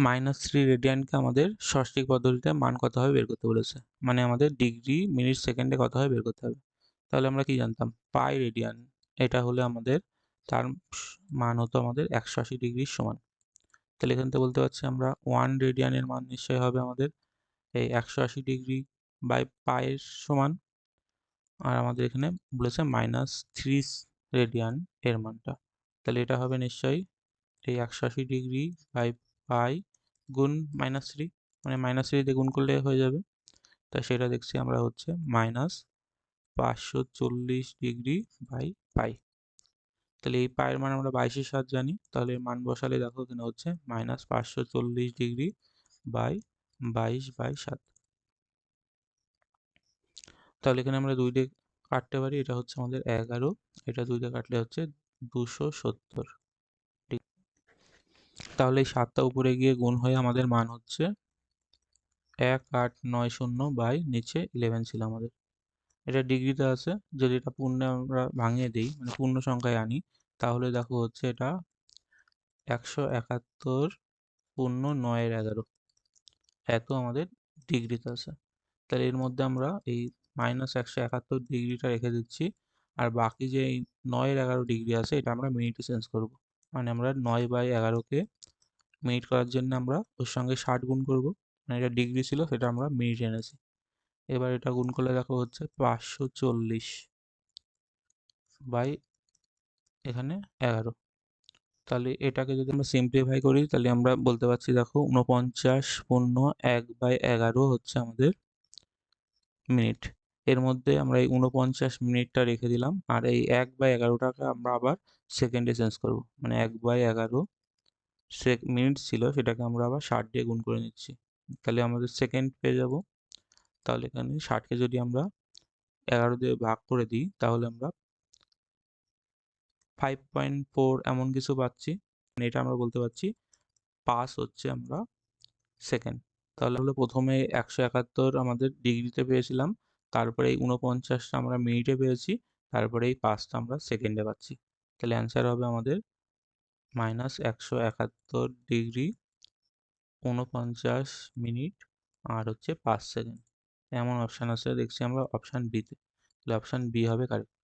-3 রেডিয়ানকে আমাদের সঠিক পদ্ধতিতে মান কত হবে বের করতে বলেছে, মানে আমাদের ডিগ্রি মিনিট সেকেন্ডে কত হবে বের করতে হবে। তাহলে আমরা কি জানতাম, পাই রেডিয়ান এটা হলে আমাদের তার মান হতো আমাদের 180 ডিগ্রির সমান। তাহলে এখান থেকে বলতে পারছি আমরা 1 রেডিয়ানের মান নিশ্চয়ই হবে আমাদের এই 180 ডিগ্রি বাই পাইয়ের সমান। আর আমাদের এখানে বলেছে -3 রেডিয়ান এর মানটা, তাহলে এটা হবে নিশ্চয়ই এই 180 ডিগ্রি বাই পাই গুণ -3, মানে -3 দিয়ে গুণ করলে হয়ে যাবে। তা সেটা দেখছি আমরা হচ্ছে -540 ডিগ্রি বাই পাই। তাহলে এই পায়ের মান আমরা 22/7 জানি, তাহলে মান বসালে দেখো এখানে হচ্ছে -540 ডিগ্রি বাই 22/7। তাহলে এখানে আমরা 2 দিয়ে কাটতে পারি, এটা হচ্ছে আমাদের 11, এটা 2 দিয়ে কাটলে হচ্ছে 270। তাহলে এই 7টা উপরে গিয়ে গুণ হয়ে আমাদের মান হচ্ছে 1890 বাই নিচে 11 ছিল আমাদের। এটা ডিগ্রিতে আছে, যদি এটা পূর্ণে আমরা ভাঙিয়ে দিই মানে পূর্ণ সংখ্যায় আনি, তাহলে দেখো হচ্ছে এটা 171 পূর্ণ 9/11 এত আমাদের ডিগ্রিতে আছে। তাহলে এর মধ্যে আমরা এই -171 ডিগ্রিটা রেখে দিচ্ছি, আর বাকি যে এই 9/11 ডিগ্রি আছে এটা আমরা মিনিটে চেঞ্জ করব। মানে আমরা 9/11কে মিনিট করার জন্য আমরা ওর সঙ্গে 60 গুণ করব, মানে এটা ডিগ্রি ছিল সেটা আমরা মিনিট এনেছি। এবার এটা গুণ করলে দেখো হচ্ছে 540 বাই এখানে 11। তাহলে এটাকে যদি আমরা সিম্পলিফাই করি তাহলে আমরা বলতে পারছি দেখো 49.1/11 হচ্ছে আমাদের মিনিট। এর মধ্যে আমরা এই 49 মিনিটটা রেখে দিলাম, আর এই 1/11টাকে আমরা আবার সেকেন্ডে চেঞ্জ করব, মানে 1/11 মিনিট ছিল সেটাকে আমরা আবার 60 দিয়ে গুণ করে নিচ্ছি, তাহলে আমাদের সেকেন্ড পেয়ে যাব। তাহলে এখানে 60কে যদি আমরা 11 দিয়ে ভাগ করে দিই তাহলে আমরা 5.4 এমন কিছু পাচ্ছি, মানে এটা আমরা বলতে পারছি পাস হচ্ছে আমরা সেকেন্ড। তাহলে হলো প্রথমে 171 আমাদের ডিগ্রিতে পেয়েছিলাম, তারপরে এই 49টা আমরা মিনিটে পেয়েছি, তারপরে এই 5টা আমরা সেকেন্ডে পাচ্ছি। তাহলে অ্যান্সার হবে আমাদের -171 ডিগ্রি 49 মিনিট আর হচ্ছে 5 সেকেন্ড। এমন অপশান আছে দেখছি আমরা অপশান বিতে, তাহলে অপশান বি হবে কারেক্ট।